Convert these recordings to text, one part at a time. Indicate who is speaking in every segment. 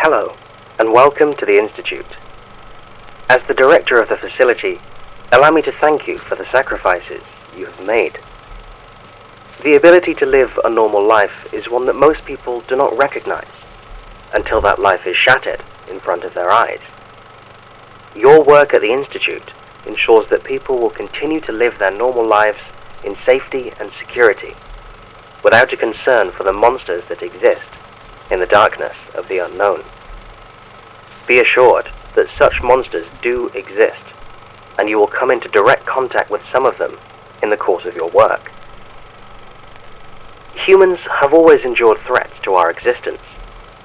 Speaker 1: Hello, and welcome to the Institute. As the director of the facility, allow me to thank you for the sacrifices you have made. The ability to live a normal life is one that most people do not recognize until that life is shattered in front of their eyes. Your work at the Institute ensures that people will continue to live their normal lives in safety and security, without a concern for the monsters that exist in the darkness of the unknown. Be assured that such monsters do exist, and you will come into direct contact with some of them in the course of your work. Humans have always endured threats to our existence,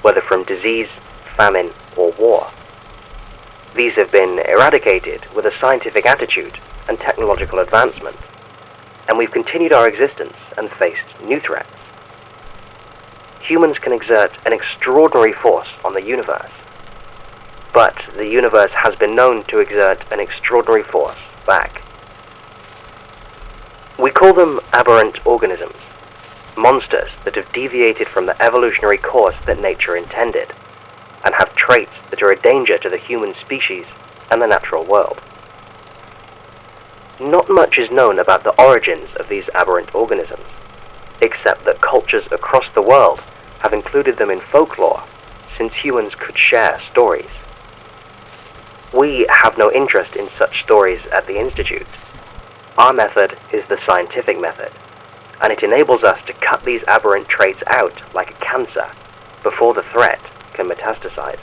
Speaker 1: whether from disease, famine, or war. These have been eradicated with a scientific attitude and technological advancement, and we've continued our existence and faced new threats. Humans can exert an extraordinary force on the universe, but the universe has been known to exert an extraordinary force back. We call them aberrant organisms, monsters that have deviated from the evolutionary course that nature intended, and have traits that are a danger to the human species and the natural world. Not much is known about the origins of these aberrant organisms, except that cultures across the world have included them in folklore since humans could share stories. We have no interest in such stories at the Institute. Our method is the scientific method, and it enables us to cut these aberrant traits out like a cancer before the threat can metastasize.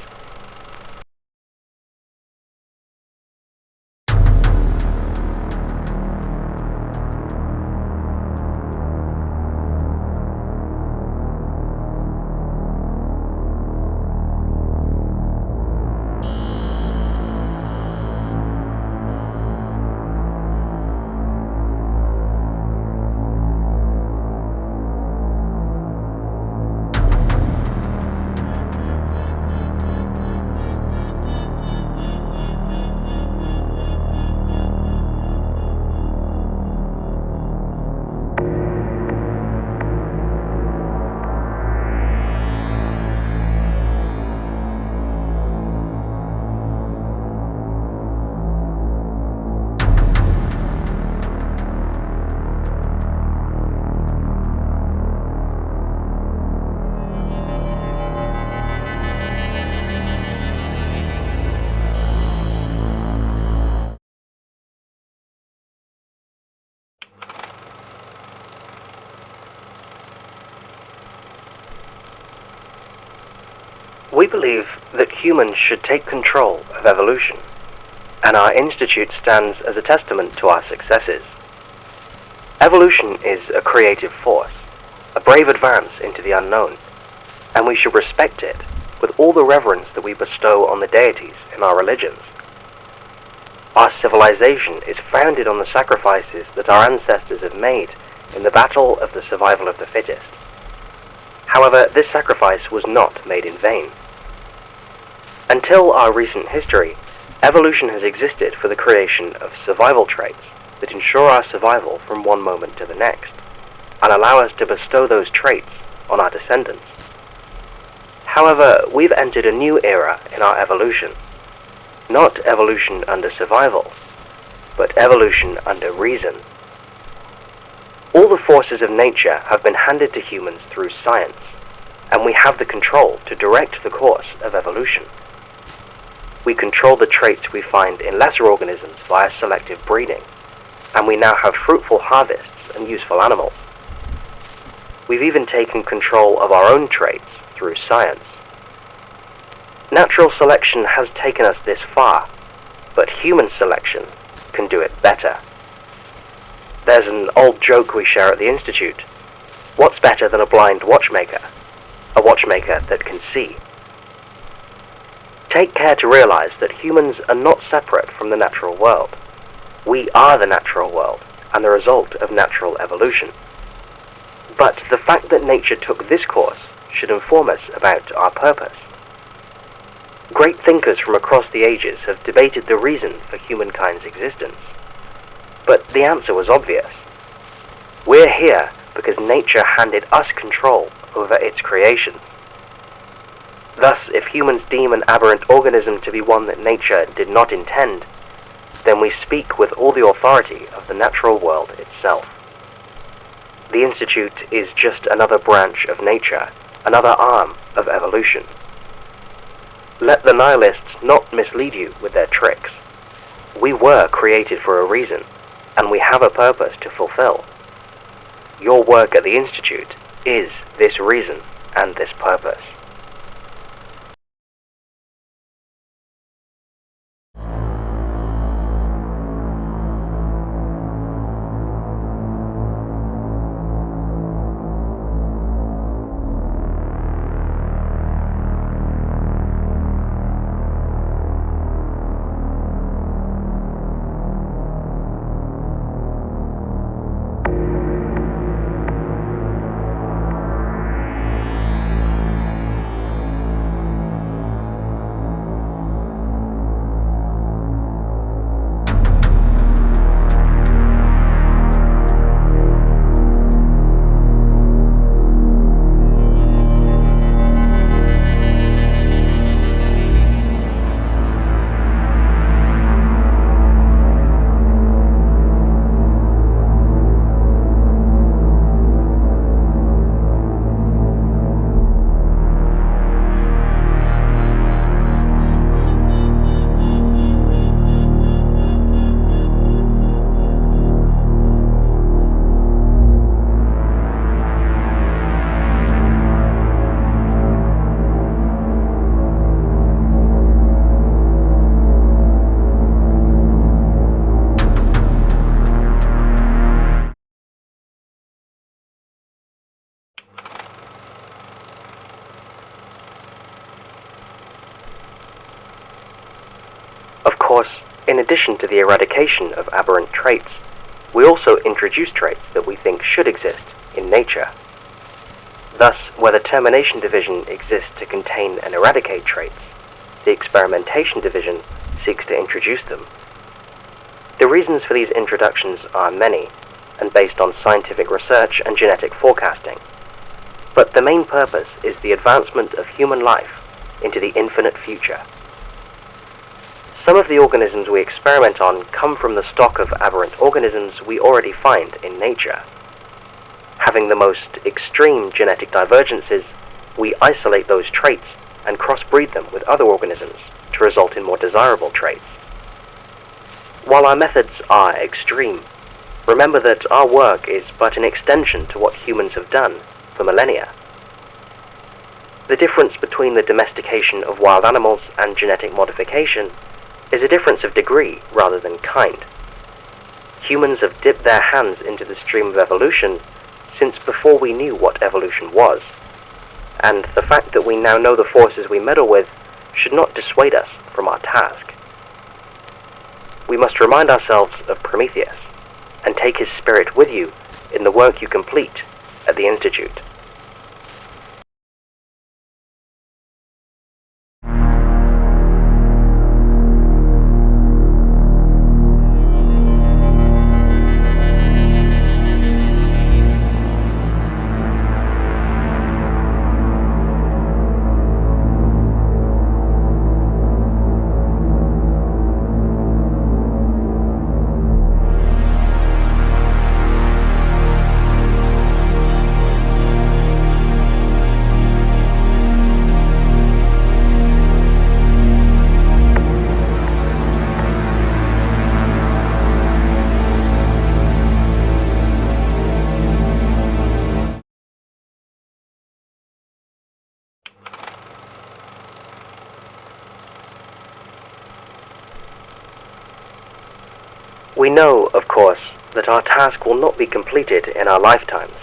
Speaker 1: We believe that humans should take control of evolution, and our Institute stands as a testament to our successes. Evolution is a creative force, a brave advance into the unknown, and we should respect it with all the reverence that we bestow on the deities in our religions. Our civilization is founded on the sacrifices that our ancestors have made in the battle of the survival of the fittest. However, this sacrifice was not made in vain. Until our recent history, evolution has existed for the creation of survival traits that ensure our survival from one moment to the next, and allow us to bestow those traits on our descendants. However, we've entered a new era in our evolution. Not evolution under survival, but evolution under reason. All the forces of nature have been handed to humans through science, and we have the control to direct the course of evolution. We control the traits we find in lesser organisms via selective breeding, and we now have fruitful harvests and useful animals. We've even taken control of our own traits through science. Natural selection has taken us this far, but human selection can do it better. There's an old joke we share at the Institute. What's better than a blind watchmaker? A watchmaker that can see. Take care to realize that humans are not separate from the natural world. We are the natural world and the result of natural evolution. But the fact that nature took this course should inform us about our purpose. Great thinkers from across the ages have debated the reason for humankind's existence. But the answer was obvious. We're here because nature handed us control over its creations. Thus, if humans deem an aberrant organism to be one that nature did not intend, then we speak with all the authority of the natural world itself. The Institute is just another branch of nature, another arm of evolution. Let the nihilists not mislead you with their tricks. We were created for a reason, and we have a purpose to fulfill. Your work at the Institute is this reason and this purpose. Of course, in addition to the eradication of aberrant traits, we also introduce traits that we think should exist in nature. Thus, where the termination division exists to contain and eradicate traits, the experimentation division seeks to introduce them. The reasons for these introductions are many, and based on scientific research and genetic forecasting. But the main purpose is the advancement of human life into the infinite future. Some of the organisms we experiment on come from the stock of aberrant organisms we already find in nature. Having the most extreme genetic divergences, we isolate those traits and crossbreed them with other organisms to result in more desirable traits. While our methods are extreme, remember that our work is but an extension to what humans have done for millennia. The difference between the domestication of wild animals and genetic modification is a difference of degree rather than kind. Humans have dipped their hands into the stream of evolution since before we knew what evolution was, and the fact that we now know the forces we meddle with should not dissuade us from our task. We must remind ourselves of Prometheus and take his spirit with you in the work you complete at the Institute. We know, of course, that our task will not be completed in our lifetimes,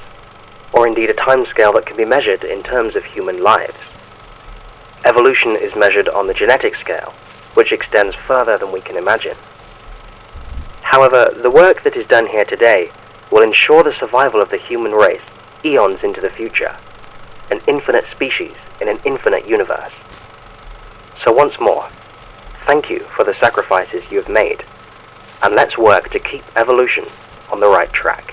Speaker 1: or indeed a timescale that can be measured in terms of human lives. Evolution is measured on the genetic scale, which extends further than we can imagine. However, the work that is done here today will ensure the survival of the human race eons into the future, an infinite species in an infinite universe. So once more, thank you for the sacrifices you have made, and let's work to keep evolution on the right track.